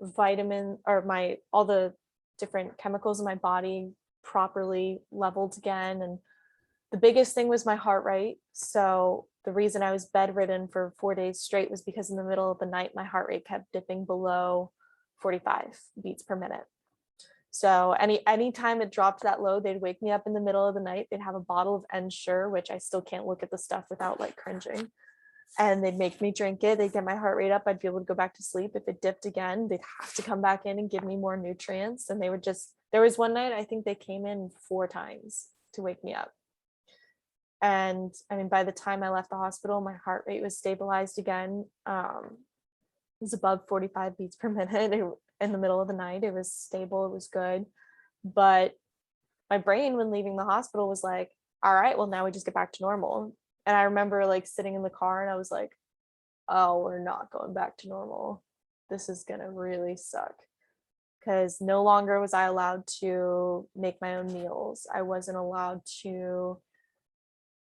vitamin or all the different chemicals in my body properly leveled again. And the biggest thing was my heart rate. So the reason I was bedridden for 4 days straight was because in the middle of the night, my heart rate kept dipping below 45 beats per minute. So any time it dropped that low, they'd wake me up in the middle of the night. They'd have a bottle of Ensure, which I still can't look at the stuff without like cringing. And they'd make me drink it. They'd get my heart rate up. I'd be able to go back to sleep. If it dipped again, they'd have to come back in and give me more nutrients. And they would there was one night, I think they came in 4 times to wake me up. And I mean, by the time I left the hospital, my heart rate was stabilized again. It was above 45 beats per minute. In the middle of the night, it was stable, it was good. But my brain, when leaving the hospital, was like, all right, well now we just get back to normal. And I remember like sitting in the car and I was like, oh, we're not going back to normal. This is going to really suck. Because no longer was I allowed to make my own meals. I wasn't allowed to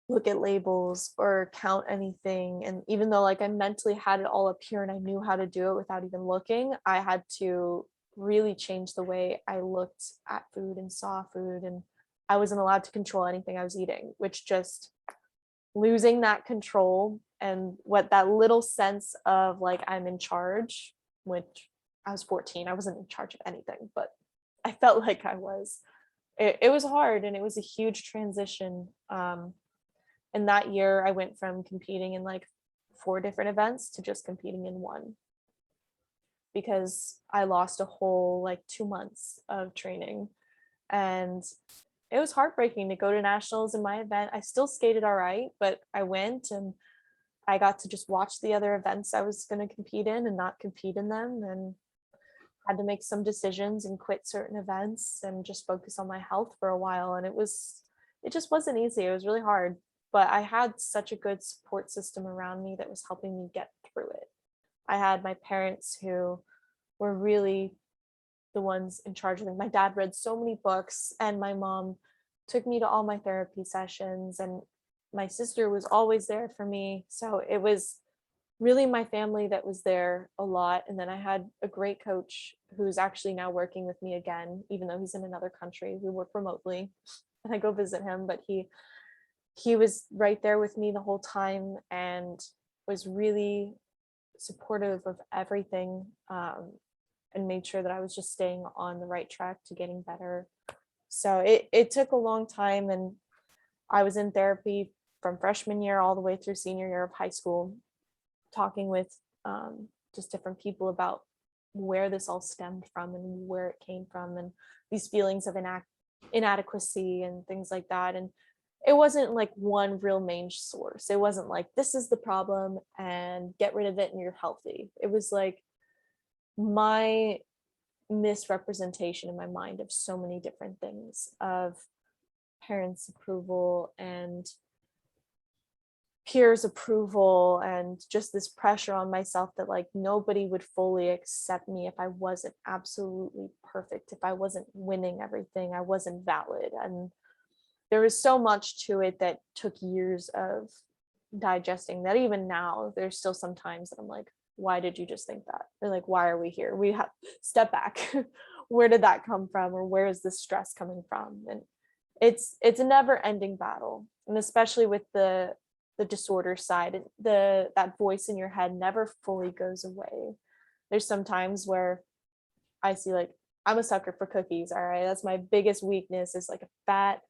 look at labels or count anything. And even though like I mentally had it all up here and I knew how to do it without even looking, I had to really change the way I looked at food and saw food. And I wasn't allowed to control anything I was eating, which just losing that control and what that little sense of like I'm in charge, which I was 14, I wasn't in charge of anything, but I felt like I was. It was hard and it was a huge transition. And that year I went from competing in like 4 different events to just competing in one, because I lost a whole like 2 months of training. And it was heartbreaking to go to nationals in my event. I still skated all right, but I went and I got to just watch the other events I was going to compete in and not compete in them, and had to make some decisions and quit certain events and just focus on my health for a while. And it just wasn't easy. It was really hard, but I had such a good support system around me that was helping me get through it. I had my parents who were really the ones in charge of it. My dad read so many books, and my mom took me to all my therapy sessions, and my sister was always there for me. So it was really my family that was there a lot. And then I had a great coach who's actually now working with me again, even though he's in another country. We work remotely and I go visit him, but he was right there with me the whole time and was really supportive of everything, and made sure that I was just staying on the right track to getting better. So it took a long time, and I was in therapy from freshman year all the way through senior year of high school, talking with just different people about where this all stemmed from and where it came from, and these feelings of inadequacy and things like that. And it wasn't like one real main source. It wasn't like this is the problem and get rid of it and you're healthy. It was like my misrepresentation in my mind of so many different things, of parents' approval and peers' approval, and just this pressure on myself that like nobody would fully accept me if I wasn't absolutely perfect, if I wasn't winning everything, I wasn't valid. And there was so much to it that took years of digesting, that even now there's still some times that I'm like, why did you just think that? Or like, why are we here? We have step back. Where did that come from? Or where is this stress coming from? And it's a never ending battle. And especially with the disorder side, that voice in your head never fully goes away. There's some times where I see like, I'm a sucker for cookies. All right. That's my biggest weakness, is like a fat,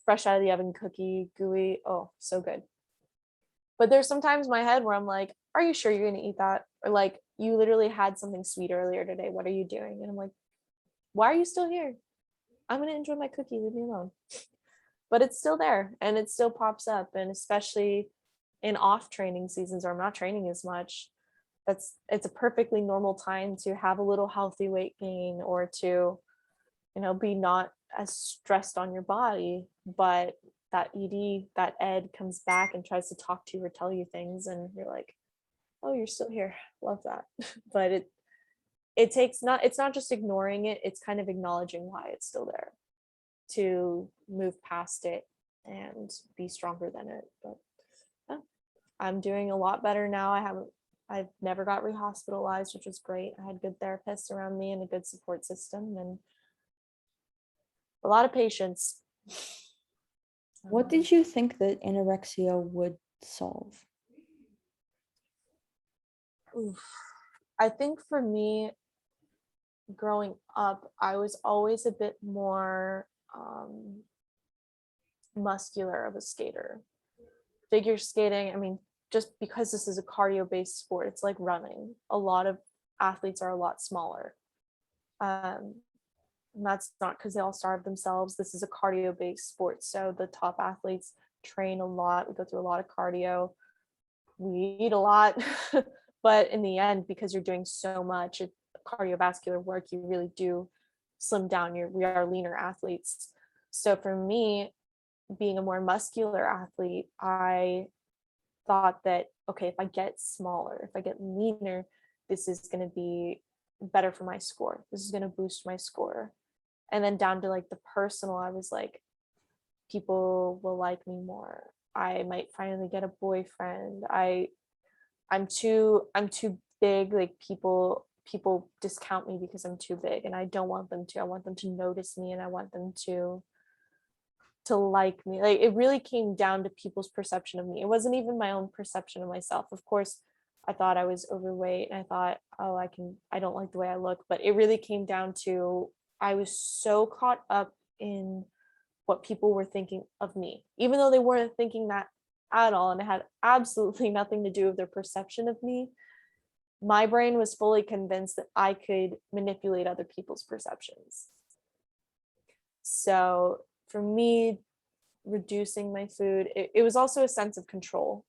fresh out of the oven cookie, gooey. Oh, so good. But there's sometimes in my head where I'm like, are you sure you're going to eat that? Or like, you literally had something sweet earlier today. What are you doing? And I'm like, why are you still here? I'm going to enjoy my cookie. Leave me alone. But it's still there and it still pops up. And especially in off training seasons, or I'm not training as much, it's a perfectly normal time to have a little healthy weight gain, or to, be not as stressed on your body. But that that ed comes back and tries to talk to you or tell you things, and you're like, oh, you're still here. Love that. But it's not just ignoring it, it's kind of acknowledging why it's still there, to move past it and be stronger than it. But yeah, I'm doing a lot better now. I've never got rehospitalized, which was great. I had good therapists around me and a good support system and a lot of patience. What did you think that anorexia would solve? Oof. I think for me, growing up, I was always a bit more muscular of a skater. Figure skating, I mean, just because this is a cardio-based sport, it's like running. A lot of athletes are a lot smaller. And that's not because they all starve themselves. This is a cardio-based sport. So the top athletes train a lot. We go through a lot of cardio. We eat a lot. But in the end, because you're doing so much cardiovascular work, you really do slim down. We are leaner athletes. So for me, being a more muscular athlete, I thought that, okay, if I get smaller, if I get leaner, this is going to be better for my score. This is going to boost my score. And then down to like the personal, I was like, people will like me more. I might finally get a boyfriend. I'm too big. Like people discount me because I'm too big, and I don't want them to. I want them to notice me, and I want them to like me. Like, it really came down to people's perception of me. It wasn't even my own perception of myself. Of course, I thought I was overweight, and I thought, oh, I don't like the way I look. But it really came down to, I was so caught up in what people were thinking of me, even though they weren't thinking that at all, and it had absolutely nothing to do with their perception of me. My brain was fully convinced that I could manipulate other people's perceptions. So for me, reducing my food, it was also a sense of control.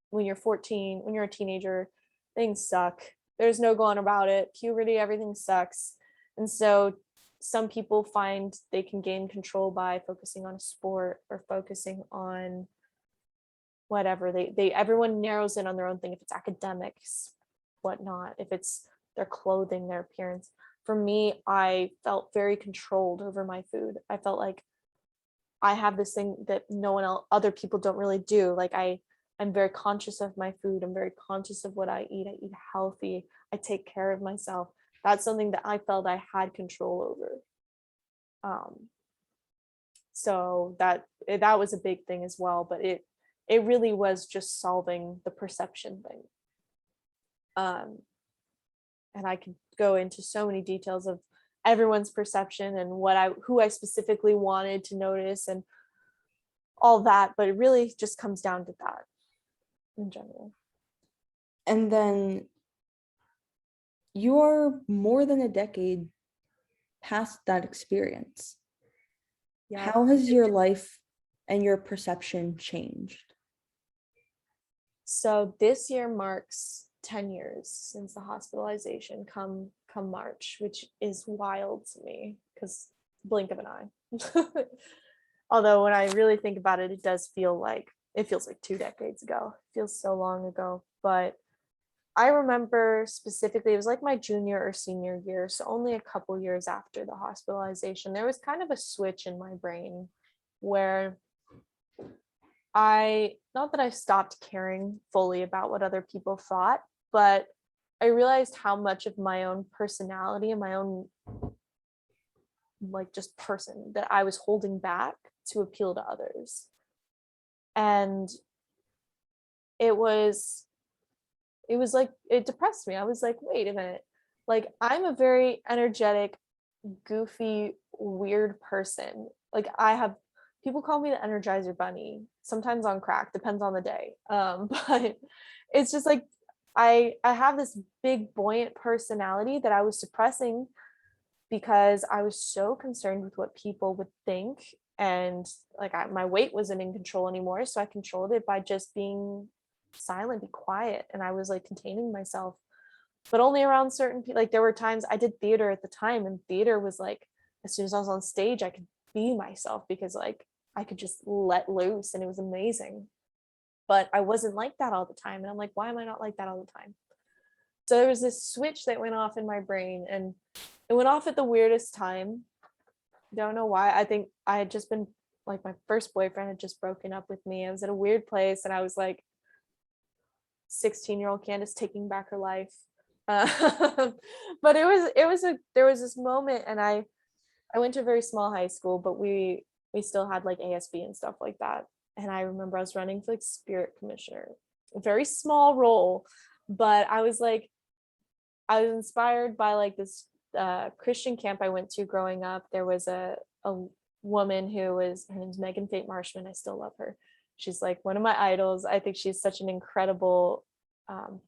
When you're 14, when you're a teenager, things suck. There's no going about it. Puberty, everything sucks. And so some people find they can gain control by focusing on a sport or focusing on whatever. They everyone narrows in on their own thing. If it's academics, whatnot, if it's their clothing, their appearance. For me, I felt very controlled over my food. I felt like I have this thing that no one else, other people don't really do. Like, I'm very conscious of my food. I'm very conscious of what I eat. I eat healthy. I take care of myself. That's something that I felt I had control over. So that was a big thing as well. But it really was just solving the perception thing. And I could go into so many details of everyone's perception and who I specifically wanted to notice and all that, but it really just comes down to that in general. And then you're more than a decade past that experience. Yeah. How has your life and your perception changed? So this year marks 10 years since the hospitalization come March, which is wild to me because blink of an eye. Although when I really think about it, it feels like 2 decades ago. It feels so long ago. But I remember specifically, it was like my junior or senior year, so only a couple years after the hospitalization, there was kind of a switch in my brain where not that I stopped caring fully about what other people thought, but I realized how much of my own personality and my own like just person that I was holding back to appeal to others. And it was like, it depressed me. I was like, wait a minute. Like, I'm a very energetic, goofy, weird person. Like, people call me the Energizer Bunny, sometimes on crack, depends on the day. But it's just like, I have this big buoyant personality that I was suppressing because I was so concerned with what people would think. And like, my weight wasn't in control anymore. So I controlled it by just being silent, be quiet. And I was like containing myself, but only around certain people. Like, there were times I did theater at the time, and theater was like, as soon as I was on stage, I could be myself because like I could just let loose and it was amazing. But I wasn't like that all the time. And I'm like, why am I not like that all the time? So there was this switch that went off in my brain, and it went off at the weirdest time. Don't know why. I think I had just been like, my first boyfriend had just broken up with me. I was at a weird place, and I was like 16-year-old Candice taking back her life. But there was this moment, and I went to a very small high school, but we still had like ASB and stuff like that. And I remember I was running for like spirit commissioner, a very small role, but I was inspired by like this Christian camp I went to growing up. There was a woman her name's Megan Fate Marshman. I still love her. She's like one of my idols. I think she's such an incredible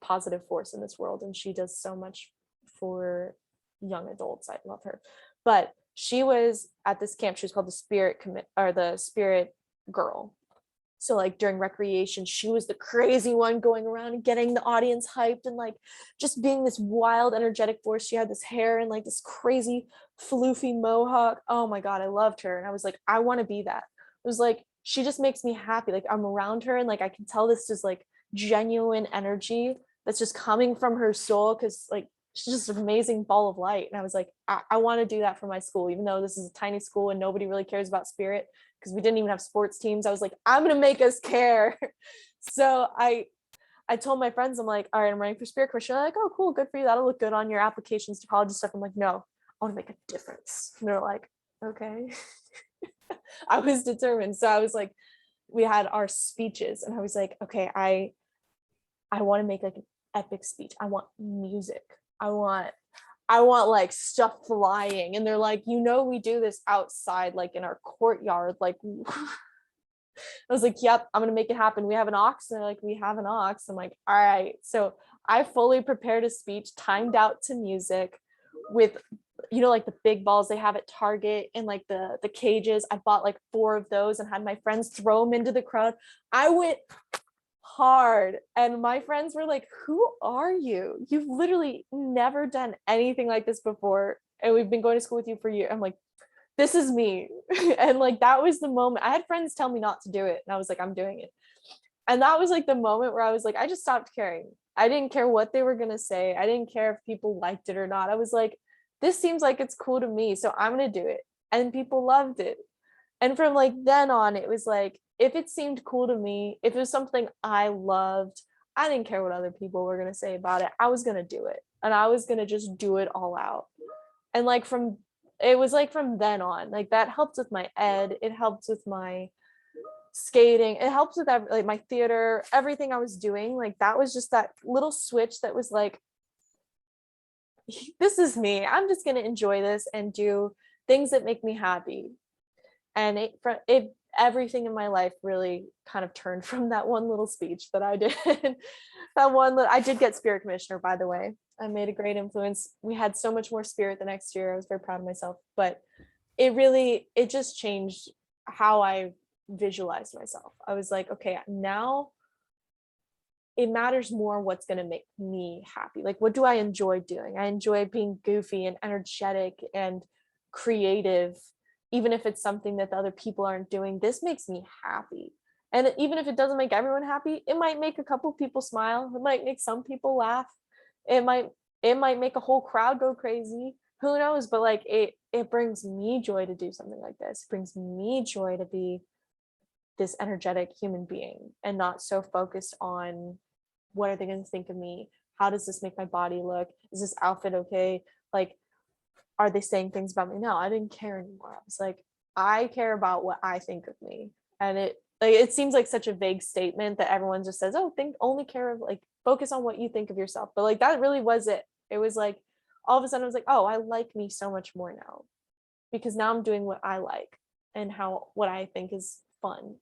positive force in this world, and she does so much for young adults. I love her. But she was at this camp. She was called the Spirit Girl. So like during recreation, she was the crazy one going around and getting the audience hyped and like just being this wild, energetic force. She had this hair and like this crazy floofy mohawk. Oh my God, I loved her. And I was like, I want to be that. was like, she just makes me happy. Like I'm around her and like I can tell this is like genuine energy that's just coming from her soul, because like she's just an amazing ball of light. And I was like, I want to do that for my school, even though this is a tiny school and nobody really cares about spirit, because we didn't even have sports teams. I was like, I'm gonna make us care. So I told my friends, I'm like, all right, I'm running for spirit commission. They're like, oh, cool, good for you. That'll look good on your applications to college and stuff. I'm like, no, I want to make a difference. And they're like, okay. I was determined. So I was like, we had our speeches and I was like, okay, I want to make like an epic speech. I want music. I want like stuff flying. And they're like, we do this outside, like in our courtyard. Like I was like, yep, I'm gonna make it happen. We have an ox. And they're like, we have an ox. I'm like, all right. So I fully prepared a speech timed out to music with, like the big balls they have at Target and like the cages. I bought like 4 of those and had my friends throw them into the crowd. I went hard and my friends were like, who are you? You've literally never done anything like this before. And we've been going to school with you for years. I'm like, this is me. And like that was the moment. I had friends tell me not to do it and I was like, I'm doing it. And that was like the moment where I was like, I just stopped caring. I didn't care what they were going to say. I didn't care if people liked it or not. I was like, this seems like it's cool to me, so I'm going to do it. And people loved it. And from like then on, it was like, if it seemed cool to me, if it was something I loved, I didn't care what other people were going to say about it. I was going to do it. And I was going to just do it all out. And like it was like from then on, like that helped with my ed. It helped with my skating. It helped with like my theater, everything I was doing. Like that was just that little switch that was like, this is me. I'm just going to enjoy this and do things that make me happy. And it everything in my life really kind of turned from that one little speech that I did. I did get spirit commissioner, by the way. I made a great influence. We had so much more spirit the next year. I was very proud of myself, but it just changed how I visualized myself. I was like, okay, now it matters more what's going to make me happy. Like, what do I enjoy doing? I enjoy being goofy and energetic and creative, even if it's something that the other people aren't doing. This makes me happy. And even if it doesn't make everyone happy, it might make a couple people smile. It might make some people laugh. It might make a whole crowd go crazy. Who knows? But like it brings me joy to do something like this. It brings me joy to be this energetic human being and not so focused on what are they going to think of me? How does this make my body look? Is this outfit okay? Like, are they saying things about me? No, I didn't care anymore. I was like, I care about what I think of me. And it seems like such a vague statement that everyone just says, oh, only care of like focus on what you think of yourself. But like that really was it. It was like all of a sudden I was like, oh, I like me so much more now because now I'm doing what I like and what I think is fun,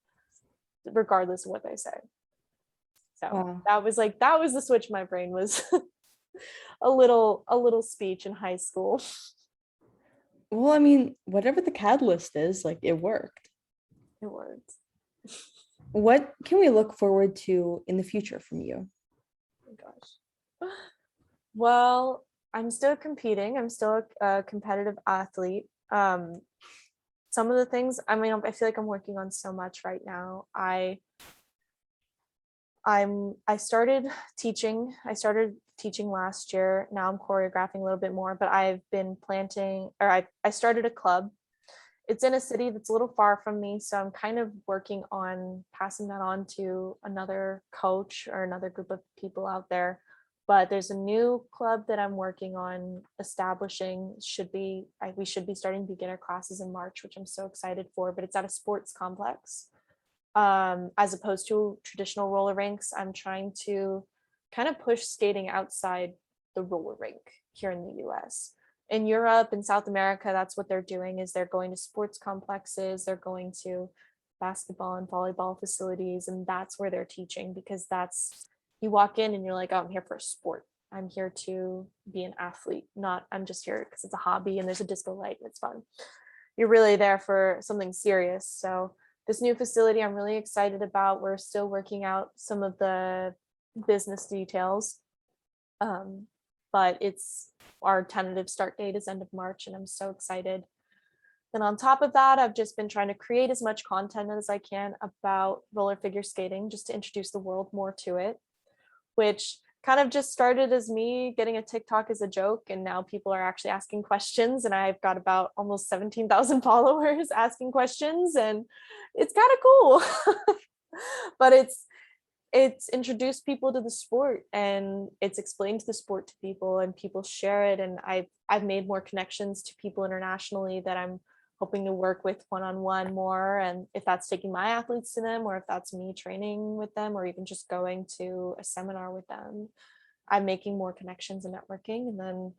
regardless of what they say. So Wow. that was the switch. My brain was a little speech in high school. Well, I mean, whatever the catalyst is, like it worked. It worked. What can we look forward to in the future from you? Oh my gosh. Well, I'm still competing. I'm still a competitive athlete. Some of the things, I mean, I feel like I'm working on so much right now. I started teaching. I started teaching last year. Now I'm choreographing a little bit more, but I've been I started a club. It's in a city that's a little far from me, so I'm kind of working on passing that on to another coach or another group of people out there. But there's a new club that I'm working on establishing. We should be starting beginner classes in March, which I'm so excited for, but it's at a sports complex. As opposed to traditional roller rinks. I'm trying to kind of push skating outside the roller rink here in the US. In Europe and South America, that's what they're doing is they're going to sports complexes, they're going to basketball and volleyball facilities, and that's where they're teaching because you walk in and you're like, oh, I'm here for a sport. I'm here to be an athlete, not I'm just here because it's a hobby and there's a disco light and it's fun. You're really there for something serious. So this new facility I'm really excited about. We're still working out some of the business details. But our tentative start date is end of March and I'm so excited And on top of that, I've just been trying to create as much content as I can about roller figure skating, just to introduce the world more to it, which kind of just started as me getting a TikTok as a joke. And now people are actually asking questions. And I've got about almost 17,000 followers asking questions. And it's kind of cool. But it's introduced people to the sport, and it's explained the sport to people, and people share it. And I've made more connections to people internationally that I'm hoping to work with one-on-one more. And if that's taking my athletes to them, or if that's me training with them, or even just going to a seminar with them, I'm making more connections and networking. And then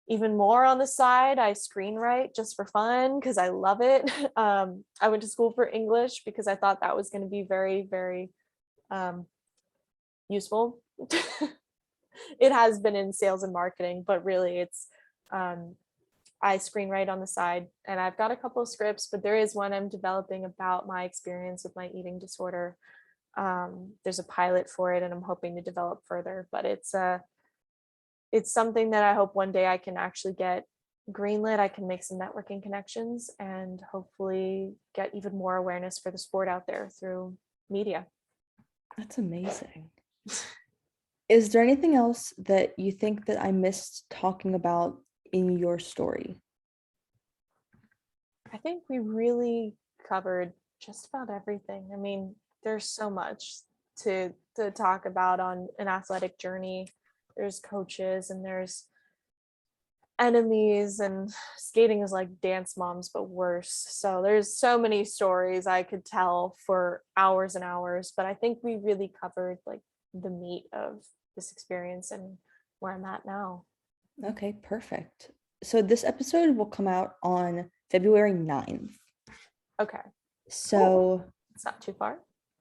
even more on the side, I screenwrite just for fun because I love it. I went to school for English because I thought that was going to be very, very useful. It has been in sales and marketing, but really it's I screenwrite on the side, and I've got a couple of scripts, but there is one I'm developing about my experience with my eating disorder. There's a pilot for it, and I'm hoping to develop further, but it's something that I hope one day I can actually get greenlit. I can make some networking connections and hopefully get even more awareness for the sport out there through media. That's amazing. Is there anything else that you think that I missed talking about in your story? I think we really covered just about everything. I mean, there's so much to talk about on an athletic journey. There's coaches and there's enemies, and skating is like dance moms but worse. So there's so many stories I could tell for hours and hours, but I think we really covered like the meat of this experience and where I'm at now. Okay, perfect. So this episode will come out on February 9th. Okay, So it's not too far.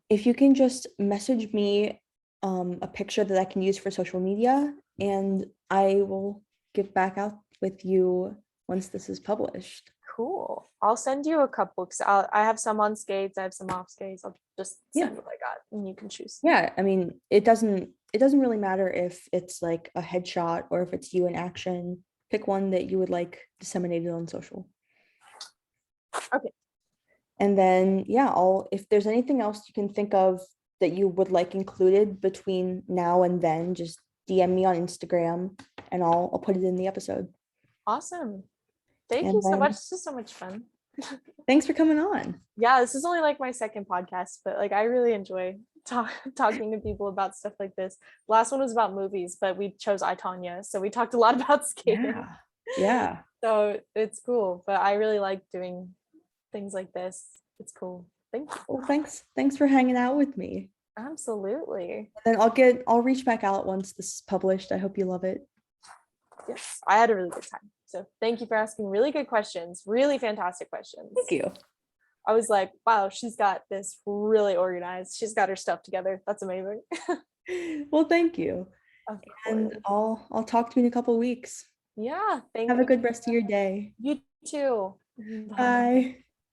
if you can just message me a picture that I can use for social media, and I will get back out with you once this is published. Cool. I'll send you a couple because I have some on skates, I have some off skates. I'll just send what I got and you can choose. Yeah, I mean, it doesn't really matter if it's like a headshot or if it's you in action. Pick one that you would like disseminated on social. Okay. And then yeah, if there's anything else you can think of that you would like included between now and then, just DM me on Instagram and I'll put it in the episode. Awesome. Thank And you so much. then This is so much fun. thanks for coming on. Yeah, this is only like my second podcast, but like I really enjoy talking to people about stuff like this. Last one was about movies, but we chose I, Tonya, so we talked a lot about skating. Yeah. So it's cool, but I really like doing things like this. It's cool. Thank you. Well, thanks for hanging out with me. Absolutely. And then I'll reach back out once this is published. I hope you love it. Yes, I had a really good time. So thank you for asking really good questions, really fantastic questions. Thank you. I was like, wow, she's got this really organized. She's got her stuff together. That's amazing. Well, thank you. Of And course. I'll talk to you in a couple weeks. Yeah, thank Have you. a good rest of your day. You too. Bye. Bye.